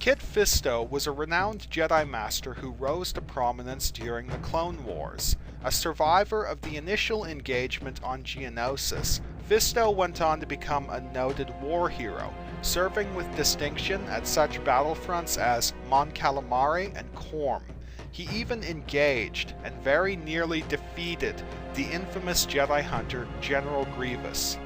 Kit Fisto was a renowned Jedi Master who rose to prominence during the Clone Wars. A survivor of the initial engagement on Geonosis, Fisto went on to become a noted war hero, serving with distinction at such battlefronts as Mon Calamari and Korm. He even engaged, and very nearly defeated, the infamous Jedi Hunter General Grievous.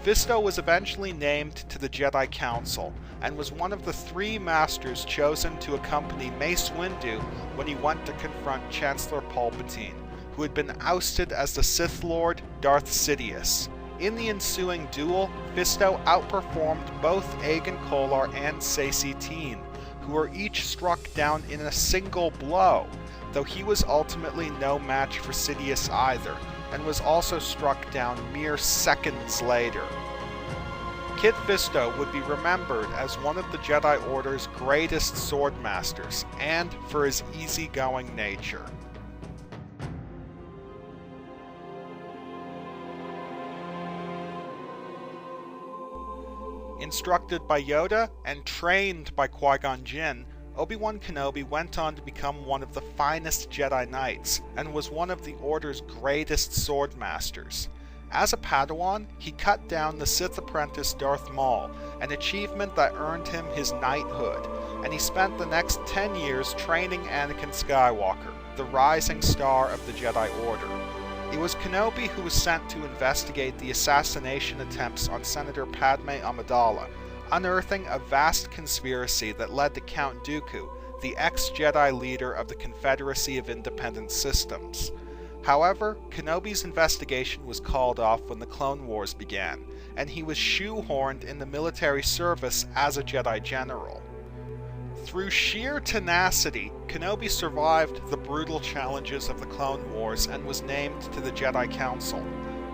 Fisto was eventually named to the Jedi Council, and was one of the 3 Masters chosen to accompany Mace Windu when he went to confront Chancellor Palpatine, who had been ousted as the Sith Lord Darth Sidious. In the ensuing duel, Fisto outperformed both Aegon Kolar and Saesee Tiin, who were each struck down in a single blow, though he was ultimately no match for Sidious either, and was also struck down mere seconds later. Kit Fisto would be remembered as one of the Jedi Order's greatest swordmasters, and for his easygoing nature. Instructed by Yoda and trained by Qui-Gon Jinn, Obi-Wan Kenobi went on to become one of the finest Jedi Knights, and was one of the Order's greatest swordmasters. As a Padawan, he cut down the Sith apprentice Darth Maul, an achievement that earned him his knighthood, and he spent the next 10 years training Anakin Skywalker, the rising star of the Jedi Order. It was Kenobi who was sent to investigate the assassination attempts on Senator Padme Amidala, unearthing a vast conspiracy that led to Count Dooku, the ex-Jedi leader of the Confederacy of Independent Systems. However, Kenobi's investigation was called off when the Clone Wars began, and he was shoehorned into military service as a Jedi General. Through sheer tenacity, Kenobi survived the brutal challenges of the Clone Wars and was named to the Jedi Council.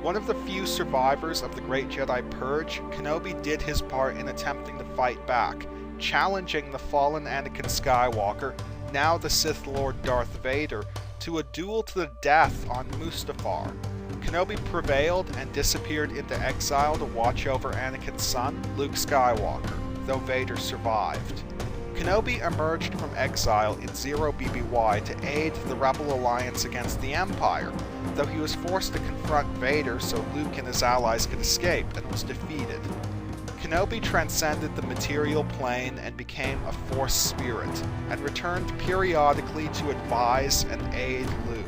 One of the few survivors of the Great Jedi Purge, Kenobi did his part in attempting to fight back, challenging the fallen Anakin Skywalker, now the Sith Lord Darth Vader, to a duel to the death on Mustafar. Kenobi prevailed and disappeared into exile to watch over Anakin's son, Luke Skywalker, though Vader survived. Kenobi emerged from exile in Zero BBY to aid the Rebel Alliance against the Empire, though he was forced to confront Vader so Luke and his allies could escape, and was defeated. Kenobi transcended the material plane and became a Force spirit, and returned periodically to advise and aid Luke.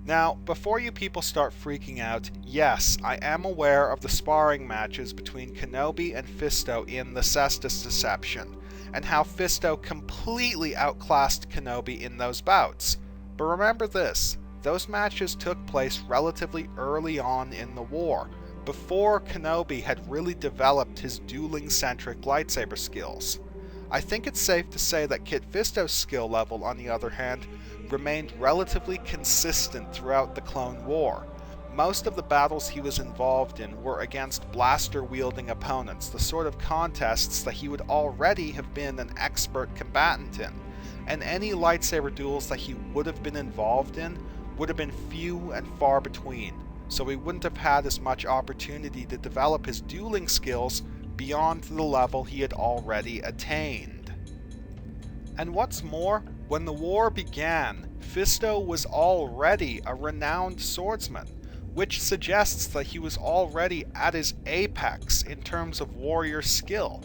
Now, before you people start freaking out, yes, I am aware of the sparring matches between Kenobi and Fisto in the Cestus Deception, and how Fisto completely outclassed Kenobi in those bouts. But remember this, those matches took place relatively early on in the war, before Kenobi had really developed his dueling-centric lightsaber skills. I think it's safe to say that Kit Fisto's skill level, on the other hand, remained relatively consistent throughout the Clone War. Most of the battles he was involved in were against blaster-wielding opponents, the sort of contests that he would already have been an expert combatant in, and any lightsaber duels that he would have been involved in would have been few and far between, so he wouldn't have had as much opportunity to develop his dueling skills beyond the level he had already attained. And what's more, when the war began, Fisto was already a renowned swordsman, which suggests that he was already at his apex in terms of warrior skill.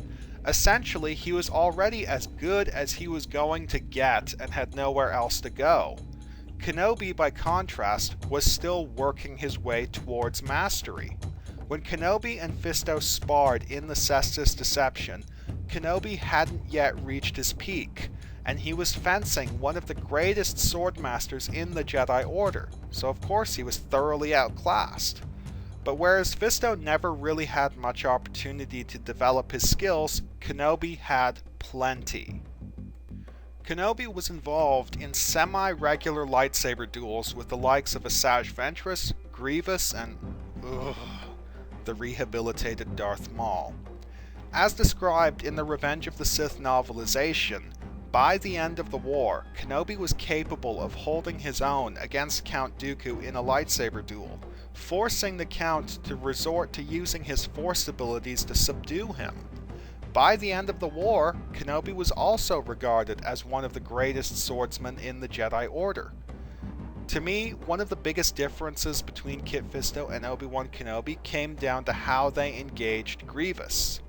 Essentially, he was already as good as he was going to get and had nowhere else to go. Kenobi, by contrast, was still working his way towards mastery. When Kenobi and Fisto sparred in the Cestus Deception, Kenobi hadn't yet reached his peak, and he was fencing one of the greatest swordmasters in the Jedi Order, so of course he was thoroughly outclassed. But whereas Fisto never really had much opportunity to develop his skills, Kenobi had plenty. Kenobi was involved in semi-regular lightsaber duels with the likes of Asajj Ventress, Grievous, and the rehabilitated Darth Maul. As described in the Revenge of the Sith novelization, by the end of the war, Kenobi was capable of holding his own against Count Dooku in a lightsaber duel, forcing the Count to resort to using his Force abilities to subdue him. By the end of the war, Kenobi was also regarded as one of the greatest swordsmen in the Jedi Order. To me, one of the biggest differences between Kit Fisto and Obi-Wan Kenobi came down to how they engaged Grievous.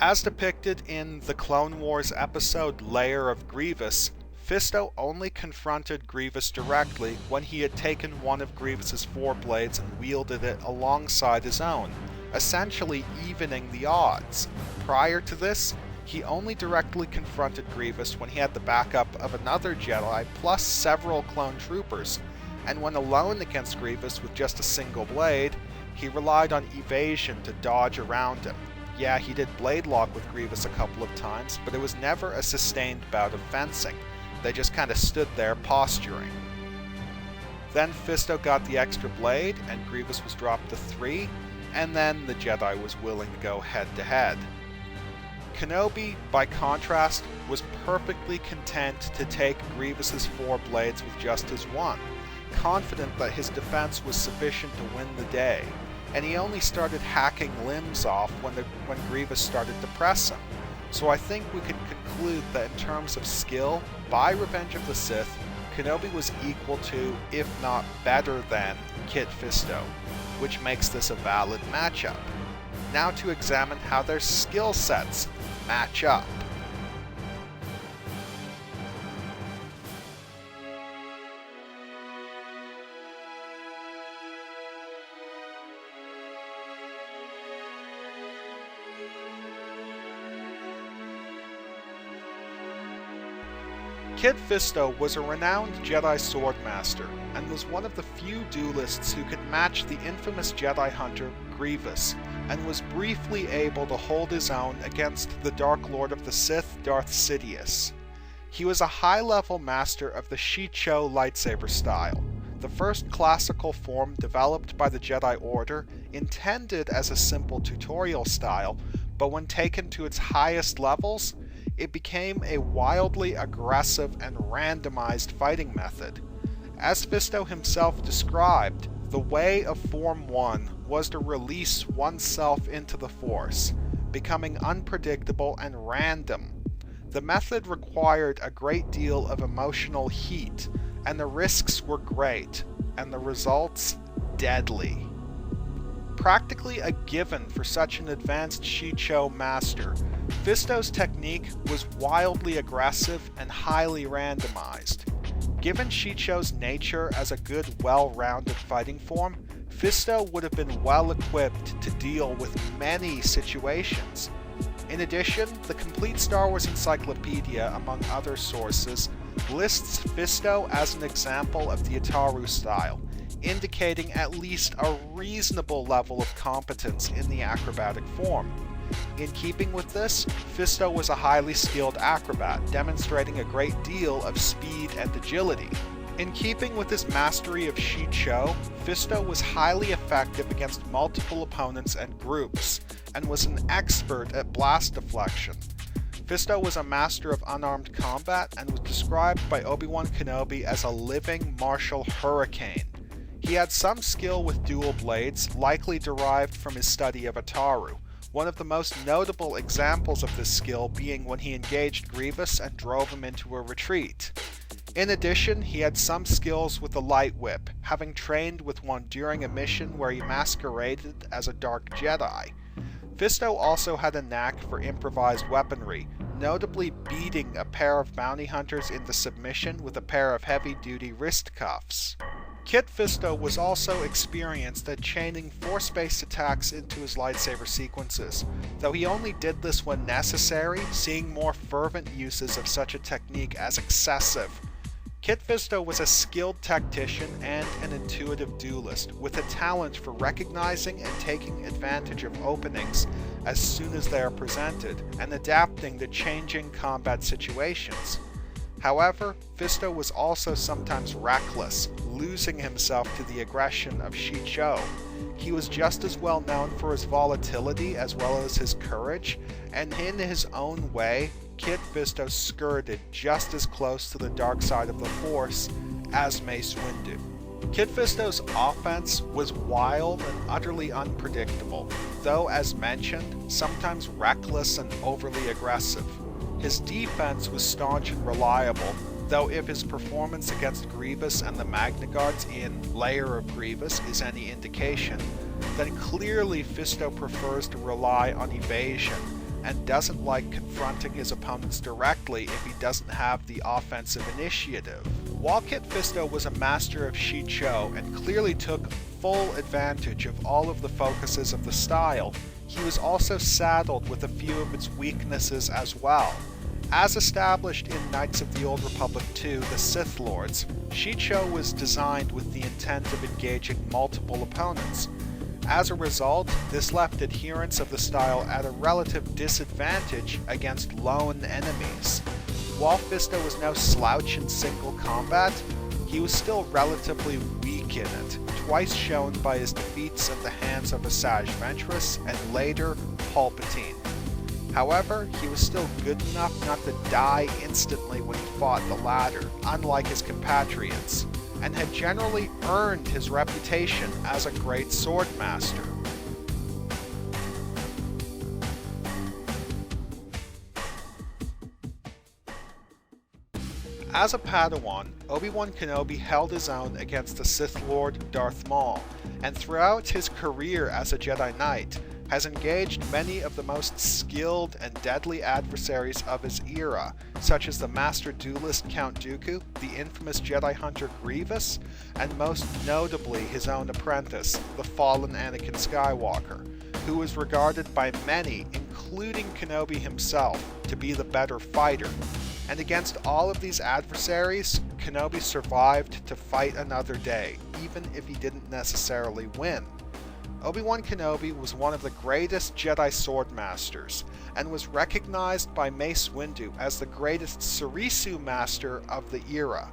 As depicted in the Clone Wars episode Lair of Grievous, Fisto only confronted Grievous directly when he had taken one of Grievous's four blades and wielded it alongside his own, essentially evening the odds. Prior to this, he only directly confronted Grievous when he had the backup of another Jedi plus several clone troopers, and when alone against Grievous with just a single blade, he relied on evasion to dodge around him. Yeah, he did blade lock with Grievous a couple of times, but it was never a sustained bout of fencing. They just kinda stood there posturing. Then Fisto got the extra blade, and Grievous was dropped to 3, and then the Jedi was willing to go head to head. Kenobi, by contrast, was perfectly content to take Grievous's 4 blades with just his 1, confident that his defense was sufficient to win the day, and he only started hacking limbs off when Grievous started to press him. So I think we can conclude that in terms of skill, by Revenge of the Sith, Kenobi was equal to, if not better than, Kit Fisto, which makes this a valid matchup. Now to examine how their skill sets match up. Kit Fisto was a renowned Jedi swordmaster, and was one of the few duelists who could match the infamous Jedi hunter Grievous, and was briefly able to hold his own against the Dark Lord of the Sith, Darth Sidious. He was a high-level master of the Shii-Cho lightsaber style, the first classical form developed by the Jedi Order, intended as a simple tutorial style, but when taken to its highest levels, it became a wildly aggressive and randomized fighting method. As Fisto himself described, the way of Form 1 was to release oneself into the Force, becoming unpredictable and random. The method required a great deal of emotional heat, and the risks were great, and the results deadly. Practically a given for such an advanced Shii-Cho master, Fisto's technique was wildly aggressive and highly randomized. Given Shii-Cho's nature as a good, well-rounded fighting form, Fisto would have been well equipped to deal with many situations. In addition, the complete Star Wars Encyclopedia, among other sources, lists Fisto as an example of the Ataru style, indicating at least a reasonable level of competence in the acrobatic form. In keeping with this, Fisto was a highly skilled acrobat, demonstrating a great deal of speed and agility. In keeping with his mastery of Shii-Cho, Fisto was highly effective against multiple opponents and groups, and was an expert at blast deflection. Fisto was a master of unarmed combat and was described by Obi-Wan Kenobi as a living martial hurricane. He had some skill with dual blades, likely derived from his study of Ataru, one of the most notable examples of this skill being when he engaged Grievous and drove him into a retreat. In addition, he had some skills with the light whip, having trained with one during a mission where he masqueraded as a Dark Jedi. Fisto also had a knack for improvised weaponry, notably beating a pair of bounty hunters into submission with a pair of heavy-duty wrist cuffs. Kit Fisto was also experienced at chaining force-based attacks into his lightsaber sequences, though he only did this when necessary, seeing more fervent uses of such a technique as excessive. Kit Fisto was a skilled tactician and an intuitive duelist, with a talent for recognizing and taking advantage of openings as soon as they are presented, and adapting to changing combat situations. However, Fisto was also sometimes reckless, losing himself to the aggression of Shii-Cho. He was just as well known for his volatility as well as his courage, and in his own way, Kit Fisto skirted just as close to the dark side of the Force as Mace Windu. Kit Fisto's offense was wild and utterly unpredictable, though as mentioned, sometimes reckless and overly aggressive. His defense was staunch and reliable, though if his performance against Grievous and the Magna Guards in Lair of Grievous is any indication, then clearly Fisto prefers to rely on evasion and doesn't like confronting his opponents directly if he doesn't have the offensive initiative. While Kit Fisto was a master of Shii-Cho and clearly took full advantage of all of the focuses of the style, he was also saddled with a few of its weaknesses as well. As established in Knights of the Old Republic 2, The Sith Lords, Shii-Cho was designed with the intent of engaging multiple opponents. As a result, this left adherents of the style at a relative disadvantage against lone enemies. While Fisto was no slouch in single combat, he was still relatively weak in it, twice shown by his defeats at the hands of Asajj Ventress and later Palpatine. However, he was still good enough not to die instantly when he fought the latter, unlike his compatriots, and had generally earned his reputation as a great swordmaster. As a Padawan, Obi-Wan Kenobi held his own against the Sith Lord Darth Maul, and throughout his career as a Jedi Knight, has engaged many of the most skilled and deadly adversaries of his era, such as the master duelist Count Dooku, the infamous Jedi hunter Grievous, and most notably his own apprentice, the fallen Anakin Skywalker, who was regarded by many, including Kenobi himself, to be the better fighter. And against all of these adversaries, Kenobi survived to fight another day, even if he didn't necessarily win. Obi-Wan Kenobi was one of the greatest Jedi swordmasters, and was recognized by Mace Windu as the greatest Surisu master of the era.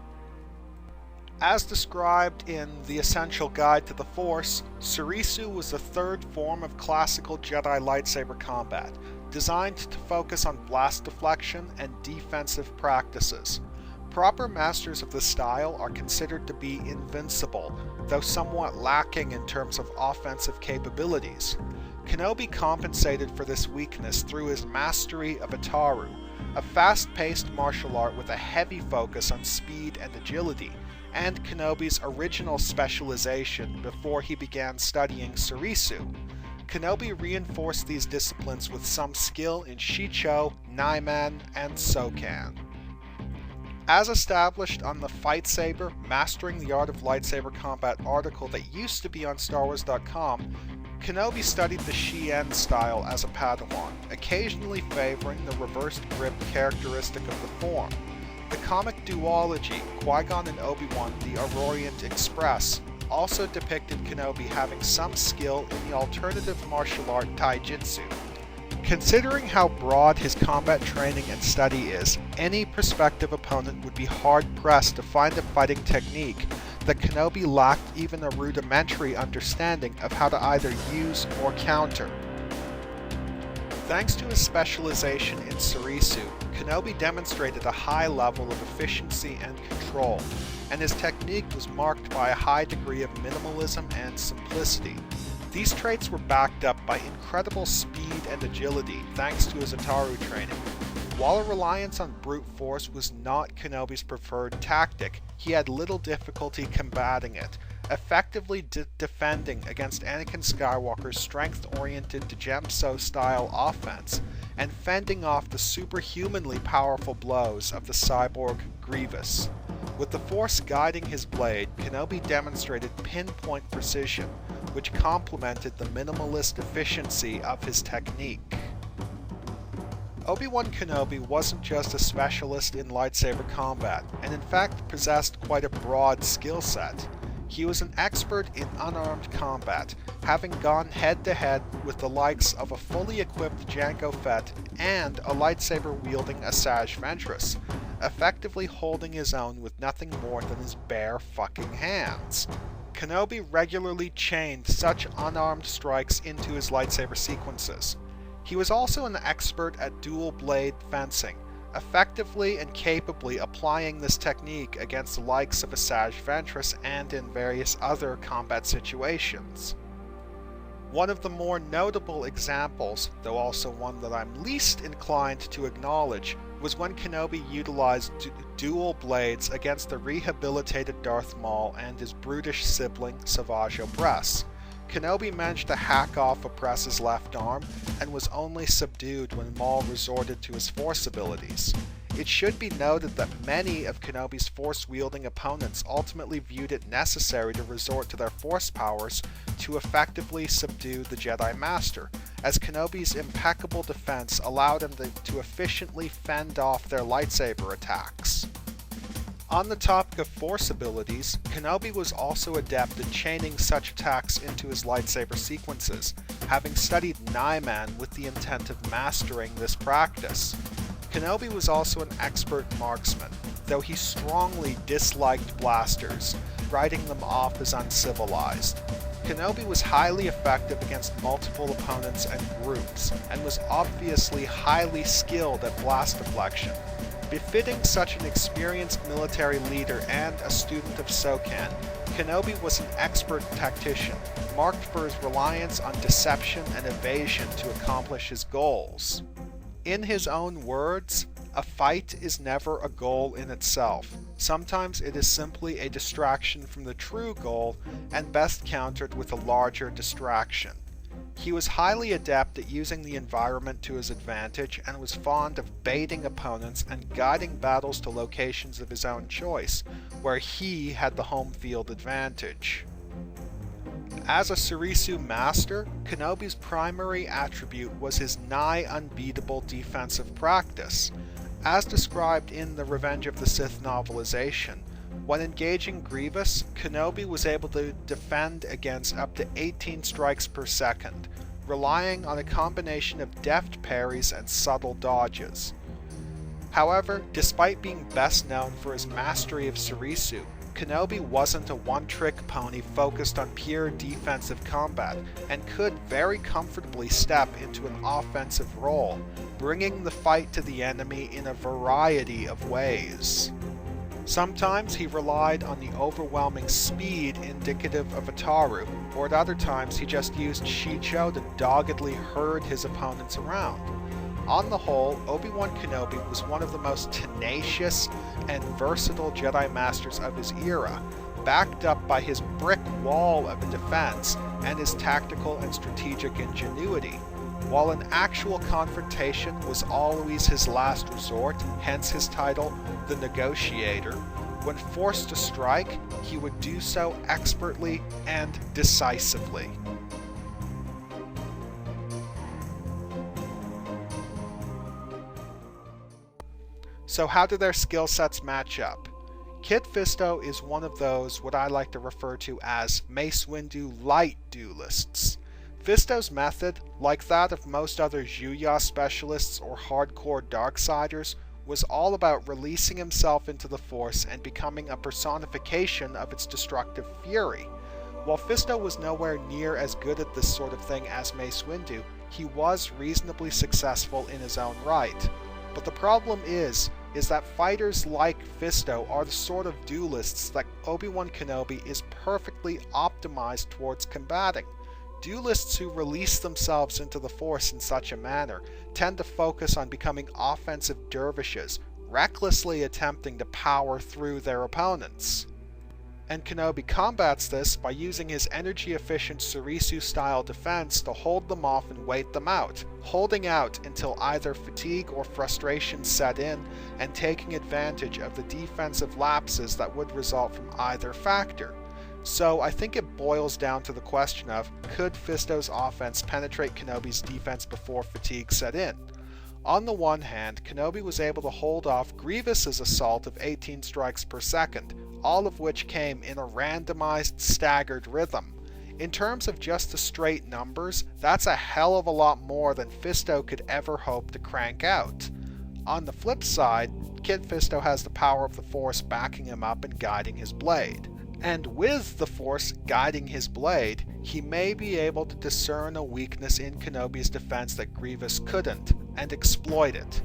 As described in The Essential Guide to the Force, Surisu was the third form of classical Jedi lightsaber combat, designed to focus on blast deflection and defensive practices. Proper masters of the style are considered to be invincible, though somewhat lacking in terms of offensive capabilities. Kenobi compensated for this weakness through his mastery of Ataru, a fast-paced martial art with a heavy focus on speed and agility, and Kenobi's original specialization before he began studying Surisu. Kenobi reinforced these disciplines with some skill in Shii-Cho, Naiman, and Sokan. As established on the Fightsaber, Mastering the Art of Lightsaber Combat article that used to be on StarWars.com, Kenobi studied the Shien style as a Padawan, occasionally favoring the reversed grip characteristic of the form. The comic duology, Qui-Gon and Obi-Wan the Orient Express, also depicted Kenobi having some skill in the alternative martial art Taijutsu. Considering how broad his combat training and study is, any prospective opponent would be hard-pressed to find a fighting technique that Kenobi lacked even a rudimentary understanding of how to either use or counter. Thanks to his specialization in Surisu, Kenobi demonstrated a high level of efficiency and control, and his technique was marked by a high degree of minimalism and simplicity. These traits were backed up by incredible speed and agility thanks to his Ataru training. While a reliance on brute force was not Kenobi's preferred tactic, he had little difficulty combating it, effectively defending against Anakin Skywalker's strength-oriented Djemso-style offense, and fending off the superhumanly powerful blows of the cyborg Grievous. With the Force guiding his blade, Kenobi demonstrated pinpoint precision, which complemented the minimalist efficiency of his technique. Obi-Wan Kenobi wasn't just a specialist in lightsaber combat, and in fact possessed quite a broad skill set. He was an expert in unarmed combat, having gone head-to-head with the likes of a fully equipped Jango Fett and a lightsaber-wielding Asajj Ventress, effectively holding his own with nothing more than his bare fucking hands. Kenobi regularly chained such unarmed strikes into his lightsaber sequences. He was also an expert at dual blade fencing, effectively and capably applying this technique against the likes of Asajj Ventress and in various other combat situations. One of the more notable examples, though also one that I'm least inclined to acknowledge, was when Kenobi utilized dual blades against the rehabilitated Darth Maul and his brutish sibling Savage Opress. Kenobi managed to hack off Opress's left arm and was only subdued when Maul resorted to his Force abilities. It should be noted that many of Kenobi's Force-wielding opponents ultimately viewed it necessary to resort to their Force powers to effectively subdue the Jedi Master, as Kenobi's impeccable defense allowed him to efficiently fend off their lightsaber attacks. On the topic of Force abilities, Kenobi was also adept at chaining such attacks into his lightsaber sequences, having studied Nyman with the intent of mastering this practice. Kenobi was also an expert marksman, though he strongly disliked blasters, writing them off as uncivilized. Kenobi was highly effective against multiple opponents and groups, and was obviously highly skilled at blast deflection. Befitting such an experienced military leader and a student of Sokan, Kenobi was an expert tactician, marked for his reliance on deception and evasion to accomplish his goals. In his own words, a fight is never a goal in itself. Sometimes it is simply a distraction from the true goal and best countered with a larger distraction. He was highly adept at using the environment to his advantage and was fond of baiting opponents and guiding battles to locations of his own choice, where he had the home field advantage. As a Surisu master, Kenobi's primary attribute was his nigh unbeatable defensive practice. As described in the Revenge of the Sith novelization, when engaging Grievous, Kenobi was able to defend against up to 18 strikes per second, relying on a combination of deft parries and subtle dodges. However, despite being best known for his mastery of Surisu, Kenobi wasn't a one-trick pony focused on pure defensive combat, and could very comfortably step into an offensive role, bringing the fight to the enemy in a variety of ways. Sometimes he relied on the overwhelming speed indicative of Ataru, or at other times he just used Shii-Cho to doggedly herd his opponents around. On the whole, Obi-Wan Kenobi was one of the most tenacious and versatile Jedi Masters of his era, backed up by his brick wall of a defense and his tactical and strategic ingenuity. While an actual confrontation was always his last resort, hence his title, the Negotiator, when forced to strike, he would do so expertly and decisively. So how do their skill sets match up? Kit Fisto is one of those what I like to refer to as Mace Windu light duelists. Fisto's method, like that of most other Juya specialists or hardcore Darksiders, was all about releasing himself into the Force and becoming a personification of its destructive fury. While Fisto was nowhere near as good at this sort of thing as Mace Windu, he was reasonably successful in his own right. But the problem is that fighters like Fisto are the sort of duelists that Obi-Wan Kenobi is perfectly optimized towards combating. Duelists who release themselves into the Force in such a manner tend to focus on becoming offensive dervishes, recklessly attempting to power through their opponents. And Kenobi combats this by using his energy-efficient Surisu-style defense to hold them off and wait them out, holding out until either fatigue or frustration set in, and taking advantage of the defensive lapses that would result from either factor. So I think it boils down to the question of, could Fisto's offense penetrate Kenobi's defense before fatigue set in? On the one hand, Kenobi was able to hold off Grievous's assault of 18 strikes per second, all of which came in a randomized, staggered rhythm. In terms of just the straight numbers, that's a hell of a lot more than Fisto could ever hope to crank out. On the flip side, Kit Fisto has the power of the Force backing him up and guiding his blade. And with the Force guiding his blade, he may be able to discern a weakness in Kenobi's defense that Grievous couldn't, and exploit it.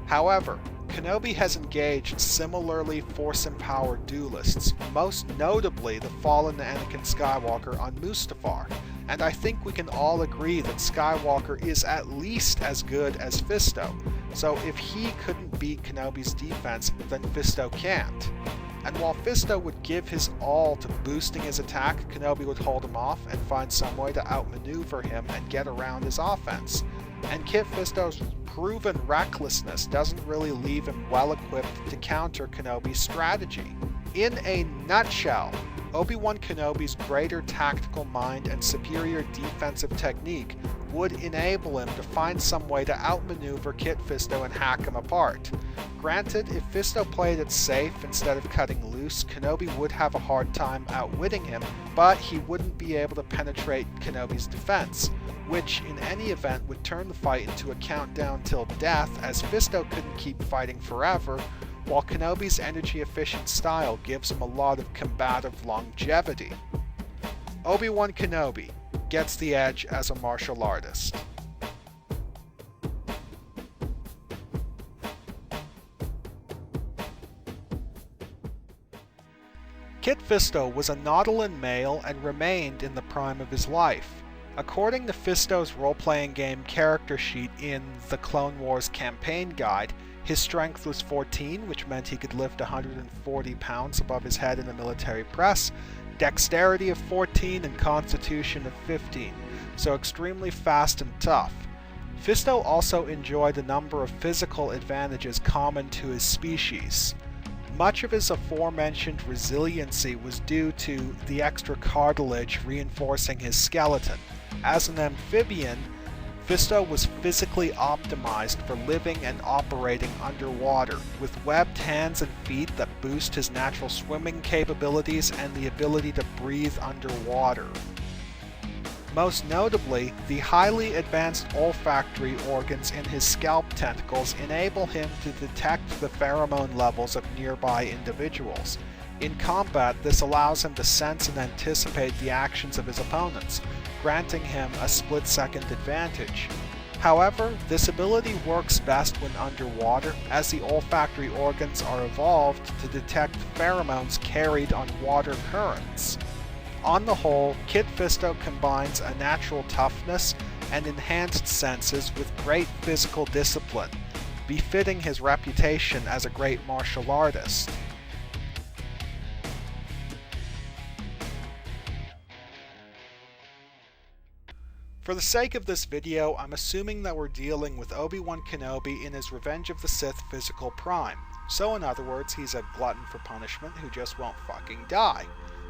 However, Kenobi has engaged similarly Force-empowered duelists, most notably the fallen Anakin Skywalker on Mustafar, and I think we can all agree that Skywalker is at least as good as Fisto, so if he couldn't beat Kenobi's defense, then Fisto can't. And while Fisto would give his all to boosting his attack, Kenobi would hold him off and find some way to outmaneuver him and get around his offense. And Kit Fisto's proven recklessness doesn't really leave him well equipped to counter Kenobi's strategy. In a nutshell, Obi-Wan Kenobi's greater tactical mind and superior defensive technique would enable him to find some way to outmaneuver Kit Fisto and hack him apart. Granted, if Fisto played it safe instead of cutting loose, Kenobi would have a hard time outwitting him, but he wouldn't be able to penetrate Kenobi's defense, which in any event would turn the fight into a countdown till death, as Fisto couldn't keep fighting forever, while Kenobi's energy-efficient style gives him a lot of combative longevity. Obi-Wan Kenobi gets the edge as a martial artist. Kit Fisto was a Nautolan male and remained in the prime of his life. According to Fisto's role-playing game character sheet in the Clone Wars campaign guide, his strength was 14, which meant he could lift 140 pounds above his head in a military press, dexterity of 14, and constitution of 15, so extremely fast and tough. Fisto also enjoyed a number of physical advantages common to his species. Much of his aforementioned resiliency was due to the extra cartilage reinforcing his skeleton. As an amphibian, Fisto was physically optimized for living and operating underwater, with webbed hands and feet that boost his natural swimming capabilities and the ability to breathe underwater. Most notably, the highly advanced olfactory organs in his scalp tentacles enable him to detect the pheromone levels of nearby individuals. In combat, this allows him to sense and anticipate the actions of his opponents, granting him a split-second advantage. However, this ability works best when underwater, as the olfactory organs are evolved to detect pheromones carried on water currents. On the whole, Kit Fisto combines a natural toughness and enhanced senses with great physical discipline, befitting his reputation as a great martial artist. For the sake of this video, I'm assuming that we're dealing with Obi-Wan Kenobi in his Revenge of the Sith physical prime. So in other words, he's a glutton for punishment who just won't fucking die.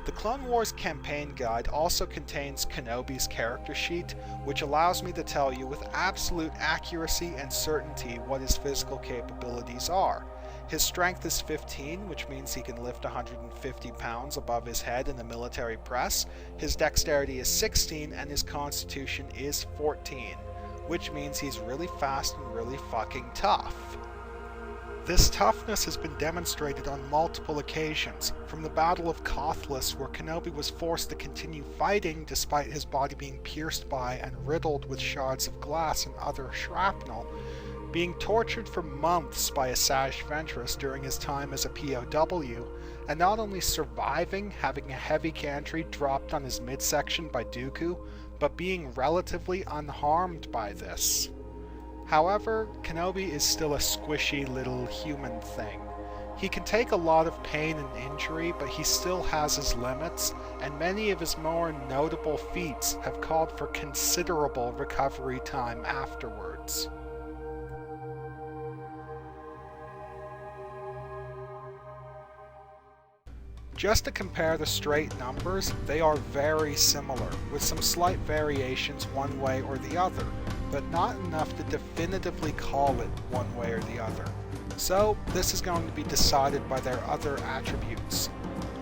The Clone Wars campaign guide also contains Kenobi's character sheet, which allows me to tell you with absolute accuracy and certainty what his physical capabilities are. His strength is 15, which means he can lift 150 pounds above his head in a military press. His dexterity is 16, and his constitution is 14, which means he's really fast and really fucking tough. This toughness has been demonstrated on multiple occasions, from the Battle of Kothlas, where Kenobi was forced to continue fighting despite his body being pierced by and riddled with shards of glass and other shrapnel, being tortured for months by Asajj Ventress during his time as a POW, and not only surviving, having a heavy gantry dropped on his midsection by Dooku, but being relatively unharmed by this. However, Kenobi is still a squishy little human thing. He can take a lot of pain and injury, but he still has his limits, and many of his more notable feats have called for considerable recovery time afterwards. Just to compare the straight numbers, they are very similar, with some slight variations one way or the other, but not enough to definitively call it one way or the other. So this is going to be decided by their other attributes.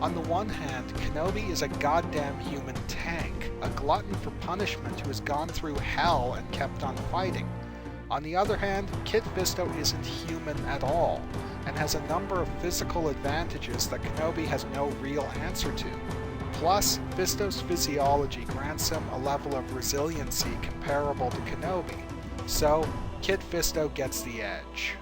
On the one hand, Kenobi is a goddamn human tank, a glutton for punishment who has gone through hell and kept on fighting. On the other hand, Kit Fisto isn't human at all, and has a number of physical advantages that Kenobi has no real answer to. Plus, Fisto's physiology grants him a level of resiliency comparable to Kenobi, so Kit Fisto gets the edge.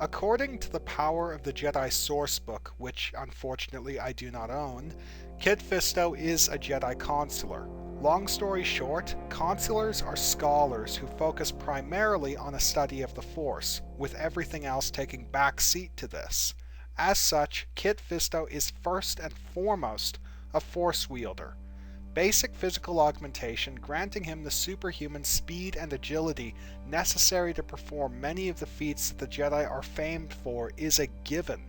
According to the Power of the Jedi sourcebook, which unfortunately I do not own, Kit Fisto is a Jedi consular. Long story short, consulars are scholars who focus primarily on a study of the Force, with everything else taking backseat to this. As such, Kit Fisto is first and foremost a Force wielder. Basic physical augmentation granting him the superhuman speed and agility necessary to perform many of the feats that the Jedi are famed for is a given.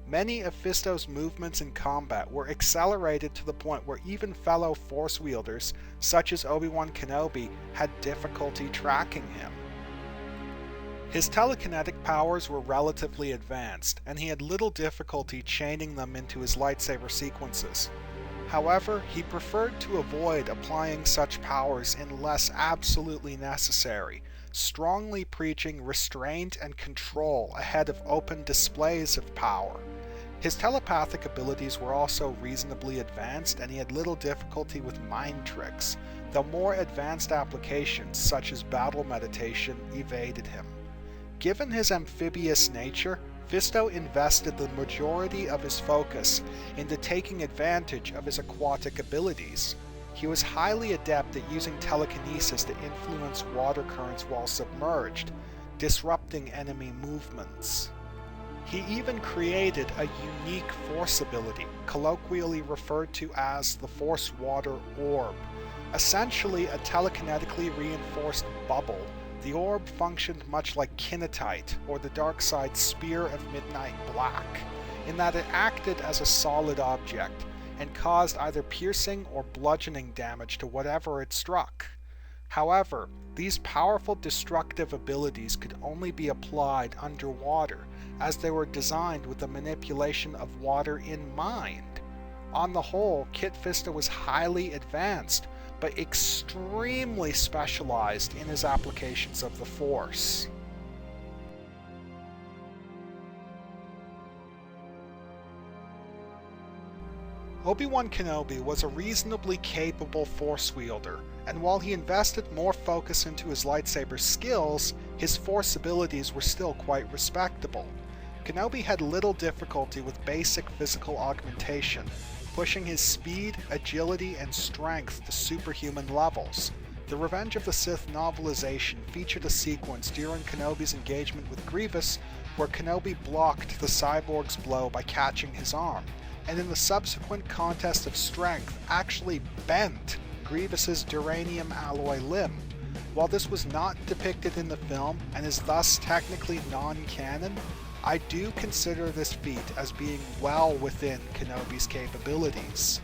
Many of Fisto's movements in combat were accelerated to the point where even fellow Force wielders, such as Obi-Wan Kenobi, had difficulty tracking him. His telekinetic powers were relatively advanced, and he had little difficulty chaining them into his lightsaber sequences. However, he preferred to avoid applying such powers unless absolutely necessary, strongly preaching restraint and control ahead of open displays of power. His telepathic abilities were also reasonably advanced, and he had little difficulty with mind tricks, though more advanced applications such as battle meditation evaded him. Given his amphibious nature, Fisto invested the majority of his focus into taking advantage of his aquatic abilities. He was highly adept at using telekinesis to influence water currents while submerged, disrupting enemy movements. He even created a unique Force ability, colloquially referred to as the Force Water Orb. Essentially a telekinetically reinforced bubble, the orb functioned much like kinetite, or the dark side Spear of Midnight Black, in that it acted as a solid object, and caused either piercing or bludgeoning damage to whatever it struck. However, these powerful destructive abilities could only be applied underwater, as they were designed with the manipulation of water in mind. On the whole, Kit Fisto was highly advanced, but extremely specialized in his applications of the Force. Obi-Wan Kenobi was a reasonably capable Force wielder, and while he invested more focus into his lightsaber skills, his Force abilities were still quite respectable. Kenobi had little difficulty with basic physical augmentation, pushing his speed, agility, and strength to superhuman levels. The Revenge of the Sith novelization featured a sequence during Kenobi's engagement with Grievous where Kenobi blocked the cyborg's blow by catching his arm, and in the subsequent contest of strength actually bent Grievous's duranium alloy limb. While this was not depicted in the film and is thus technically non-canon, I do consider this feat as being well within Kenobi's capabilities.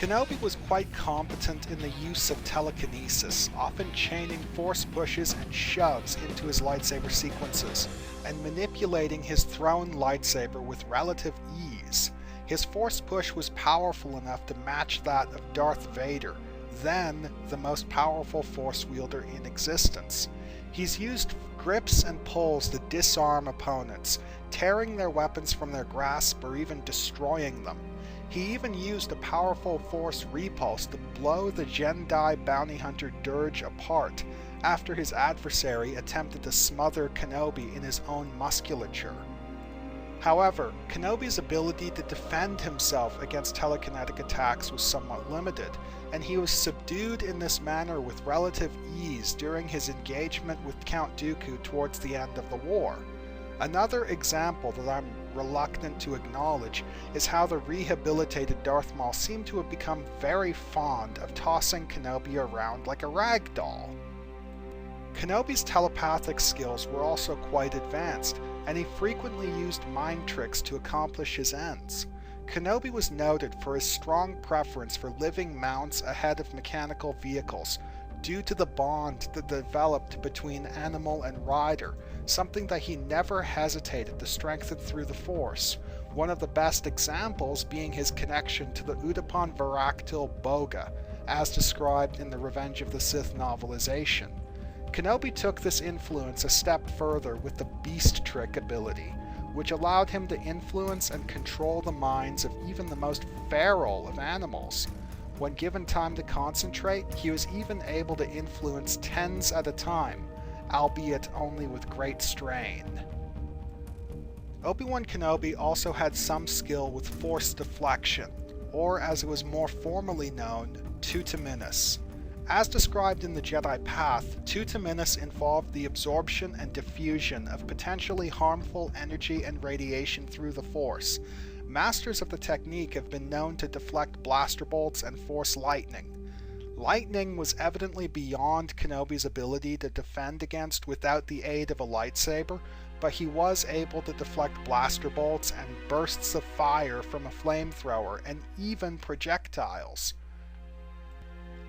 Kenobi was quite competent in the use of telekinesis, often chaining Force pushes and shoves into his lightsaber sequences, and manipulating his thrown lightsaber with relative ease. His Force push was powerful enough to match that of Darth Vader, then the most powerful Force wielder in existence. He's used grips and pulls to disarm opponents, tearing their weapons from their grasp or even destroying them. He even used a powerful Force repulse to blow the Jedi bounty hunter Dirge apart after his adversary attempted to smother Kenobi in his own musculature. However, Kenobi's ability to defend himself against telekinetic attacks was somewhat limited, and he was subdued in this manner with relative ease during his engagement with Count Dooku towards the end of the war. Another example that I'm reluctant to acknowledge is how the rehabilitated Darth Maul seemed to have become very fond of tossing Kenobi around like a rag doll. Kenobi's telepathic skills were also quite advanced, and he frequently used mind tricks to accomplish his ends. Kenobi was noted for his strong preference for living mounts ahead of mechanical vehicles, due to the bond that developed between animal and rider, something that he never hesitated to strengthen through the Force, one of the best examples being his connection to the Utapau Varactyl Boga, as described in the Revenge of the Sith novelization. Kenobi took this influence a step further with the Beast Trick ability, which allowed him to influence and control the minds of even the most feral of animals. When given time to concentrate, he was even able to influence tens at a time, albeit only with great strain. Obi-Wan Kenobi also had some skill with force deflection, or as it was more formally known, tutaminis. As described in the Jedi Path, tutaminis involved the absorption and diffusion of potentially harmful energy and radiation through the Force. Masters of the technique have been known to deflect blaster bolts and force lightning. Lightning was evidently beyond Kenobi's ability to defend against without the aid of a lightsaber, but he was able to deflect blaster bolts and bursts of fire from a flamethrower, and even projectiles.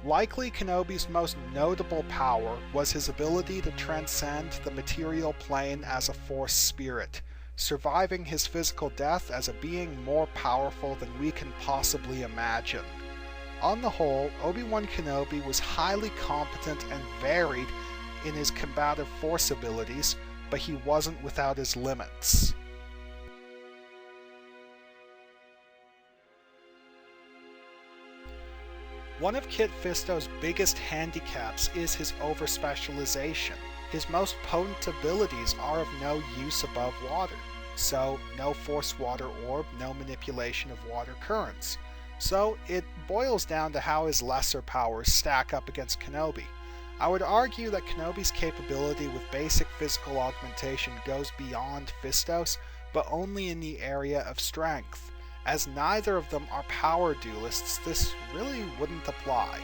Likely Kenobi's most notable power was his ability to transcend the material plane as a Force spirit, surviving his physical death as a being more powerful than we can possibly imagine. On the whole, Obi-Wan Kenobi was highly competent and varied in his combative Force abilities, but he wasn't without his limits. One of Kit Fisto's biggest handicaps is his overspecialization. His most potent abilities are of no use above water, so no Force water orb, no manipulation of water currents. So it boils down to how his lesser powers stack up against Kenobi. I would argue that Kenobi's capability with basic physical augmentation goes beyond Fisto's, but only in the area of strength. As neither of them are power duelists, this really wouldn't apply.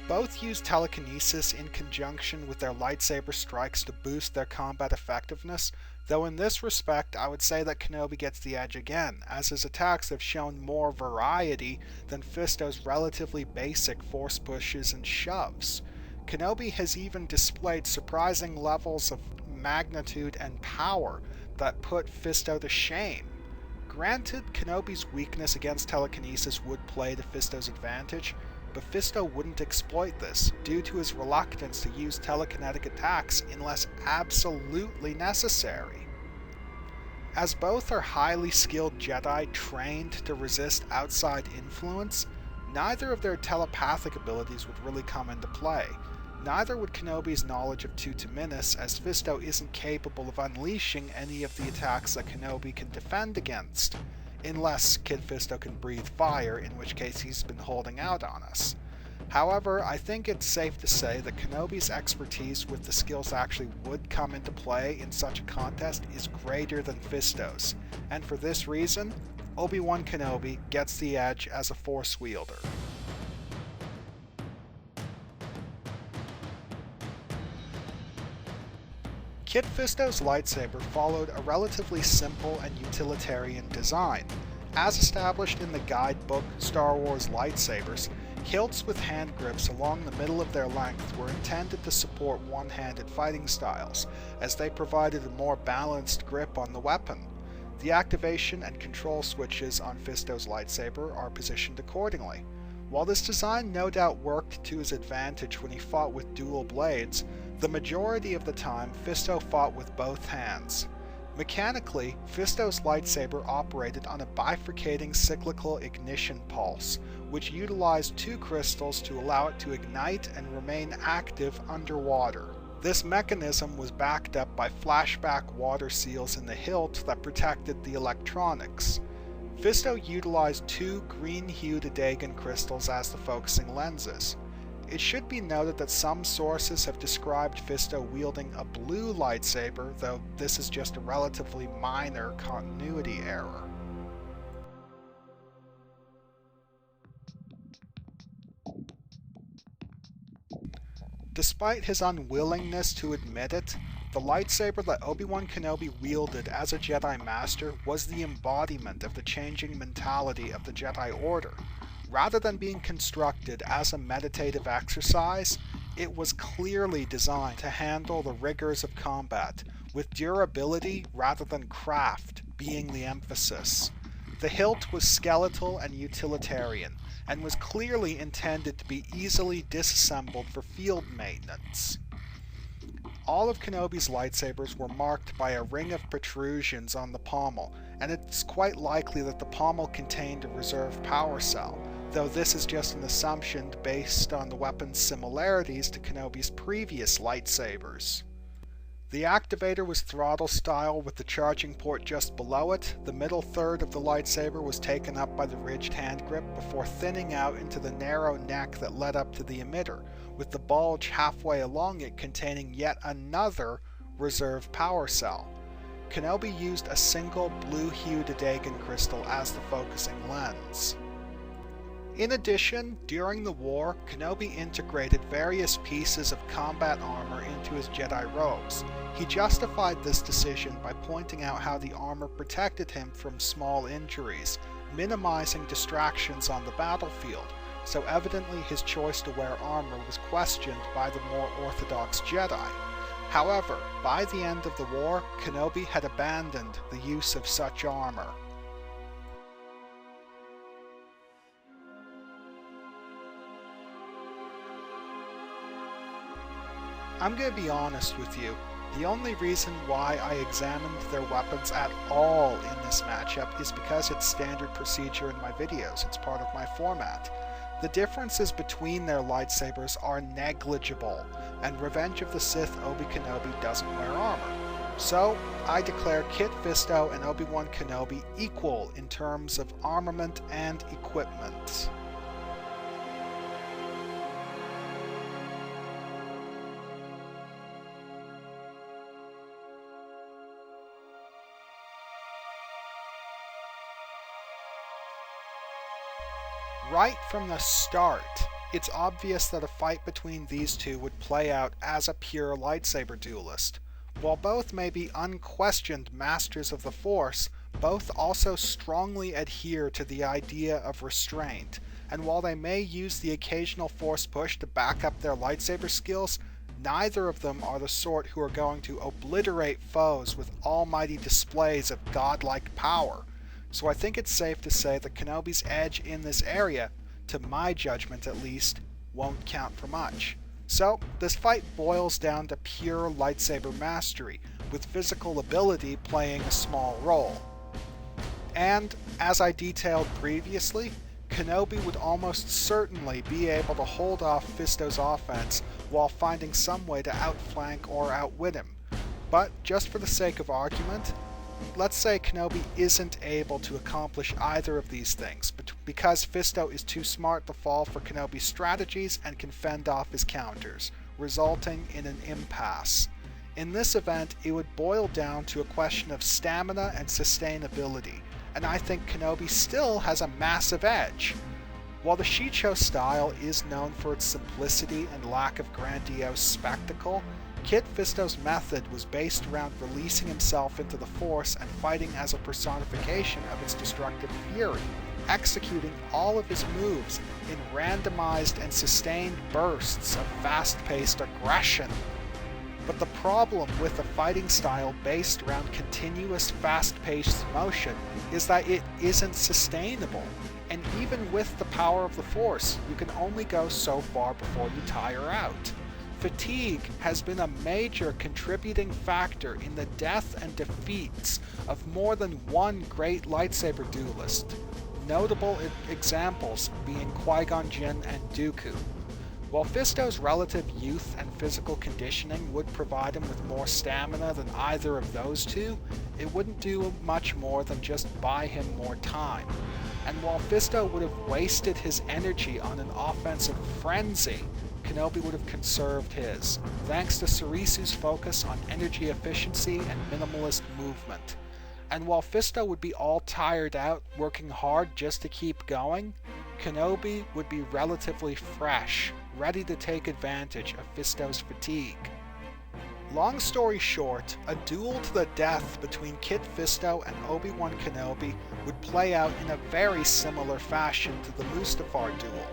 Both use telekinesis in conjunction with their lightsaber strikes to boost their combat effectiveness, though in this respect I would say that Kenobi gets the edge again, as his attacks have shown more variety than Fisto's relatively basic force pushes and shoves. Kenobi has even displayed surprising levels of magnitude and power that put Fisto to shame. Granted, Kenobi's weakness against telekinesis would play to Fisto's advantage, but Fisto wouldn't exploit this due to his reluctance to use telekinetic attacks unless absolutely necessary. As both are highly skilled Jedi trained to resist outside influence, neither of their telepathic abilities would really come into play. Neither would Kenobi's knowledge of tutaminis, as Fisto isn't capable of unleashing any of the attacks that Kenobi can defend against, unless Kit Fisto can breathe fire, in which case he's been holding out on us. However, I think it's safe to say that Kenobi's expertise with the skills that actually would come into play in such a contest is greater than Fisto's, and for this reason, Obi-Wan Kenobi gets the edge as a Force wielder. Kit Fisto's lightsaber followed a relatively simple and utilitarian design. As established in the guidebook Star Wars Lightsabers, hilts with hand grips along the middle of their length were intended to support one-handed fighting styles, as they provided a more balanced grip on the weapon. The activation and control switches on Fisto's lightsaber are positioned accordingly. While this design no doubt worked to his advantage when he fought with dual blades, the majority of the time Fisto fought with both hands. Mechanically, Fisto's lightsaber operated on a bifurcating cyclical ignition pulse, which utilized two crystals to allow it to ignite and remain active underwater. This mechanism was backed up by flashback water seals in the hilt that protected the electronics. Fisto utilized two green-hued Adagan crystals as the focusing lenses. It should be noted that some sources have described Fisto wielding a blue lightsaber, though this is just a relatively minor continuity error. Despite his unwillingness to admit it, the lightsaber that Obi-Wan Kenobi wielded as a Jedi Master was the embodiment of the changing mentality of the Jedi Order. Rather than being constructed as a meditative exercise, it was clearly designed to handle the rigors of combat, with durability rather than craft being the emphasis. The hilt was skeletal and utilitarian, and was clearly intended to be easily disassembled for field maintenance. All of Kenobi's lightsabers were marked by a ring of protrusions on the pommel, and it's quite likely that the pommel contained a reserve power cell, though this is just an assumption based on the weapon's similarities to Kenobi's previous lightsabers. The activator was throttle style with the charging port just below it. The middle third of the lightsaber was taken up by the ridged hand grip before thinning out into the narrow neck that led up to the emitter, with the bulge halfway along it containing yet another reserve power cell. Kenobi used a single blue-hued Adagan crystal as the focusing lens. In addition, during the war, Kenobi integrated various pieces of combat armor into his Jedi robes. He justified this decision by pointing out how the armor protected him from small injuries, minimizing distractions on the battlefield, so evidently his choice to wear armor was questioned by the more orthodox Jedi. However, by the end of the war, Kenobi had abandoned the use of such armor. I'm going to be honest with you, the only reason why I examined their weapons at all in this matchup is because it's standard procedure in my videos, it's part of my format. The differences between their lightsabers are negligible, and Revenge of the Sith Obi-Wan Kenobi doesn't wear armor. So, I declare Kit Fisto and Obi-Wan Kenobi equal in terms of armament and equipment. Right from the start, it's obvious that a fight between these two would play out as a pure lightsaber duelist. While both may be unquestioned masters of the Force, both also strongly adhere to the idea of restraint, and while they may use the occasional Force push to back up their lightsaber skills, neither of them are the sort who are going to obliterate foes with almighty displays of godlike power. So I think it's safe to say that Kenobi's edge in this area, to my judgment at least, won't count for much. So, this fight boils down to pure lightsaber mastery, with physical ability playing a small role. And, as I detailed previously, Kenobi would almost certainly be able to hold off Fisto's offense while finding some way to outflank or outwit him. But, just for the sake of argument, let's say Kenobi isn't able to accomplish either of these things, because Fisto is too smart to fall for Kenobi's strategies and can fend off his counters, resulting in an impasse. In this event, it would boil down to a question of stamina and sustainability, and I think Kenobi still has a massive edge. While the Shii-Cho style is known for its simplicity and lack of grandiose spectacle, Kit Fisto's method was based around releasing himself into the Force and fighting as a personification of its destructive fury, executing all of his moves in randomized and sustained bursts of fast-paced aggression. But the problem with a fighting style based around continuous fast-paced motion is that it isn't sustainable, and even with the power of the Force, you can only go so far before you tire out. Fatigue has been a major contributing factor in the death and defeats of more than one great lightsaber duelist, notable examples being Qui-Gon Jinn and Dooku. While Fisto's relative youth and physical conditioning would provide him with more stamina than either of those two, it wouldn't do much more than just buy him more time. And while Fisto would have wasted his energy on an offensive frenzy, Kenobi would have conserved his, thanks to Cerisu's focus on energy efficiency and minimalist movement. And while Fisto would be all tired out, working hard just to keep going, Kenobi would be relatively fresh, ready to take advantage of Fisto's fatigue. Long story short, a duel to the death between Kit Fisto and Obi-Wan Kenobi would play out in a very similar fashion to the Mustafar duel.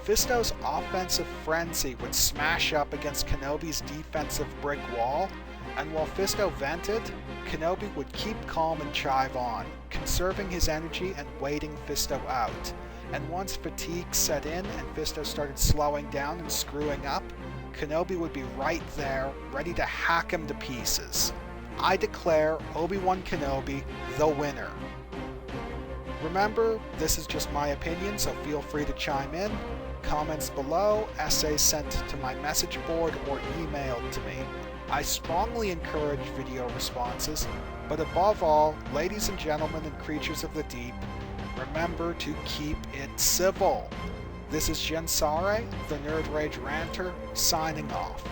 Fisto's offensive frenzy would smash up against Kenobi's defensive brick wall, and while Fisto vented, Kenobi would keep calm and chive on, conserving his energy and waiting Fisto out. And once fatigue set in and Fisto started slowing down and screwing up, Kenobi would be right there, ready to hack him to pieces. I declare Obi-Wan Kenobi the winner. Remember, this is just my opinion, so feel free to chime in. Comments below, essays sent to my message board, or emailed to me. I strongly encourage video responses, but above all, ladies and gentlemen and creatures of the deep, remember to keep it civil. This is Jensare, the Nerd Rage Ranter, signing off.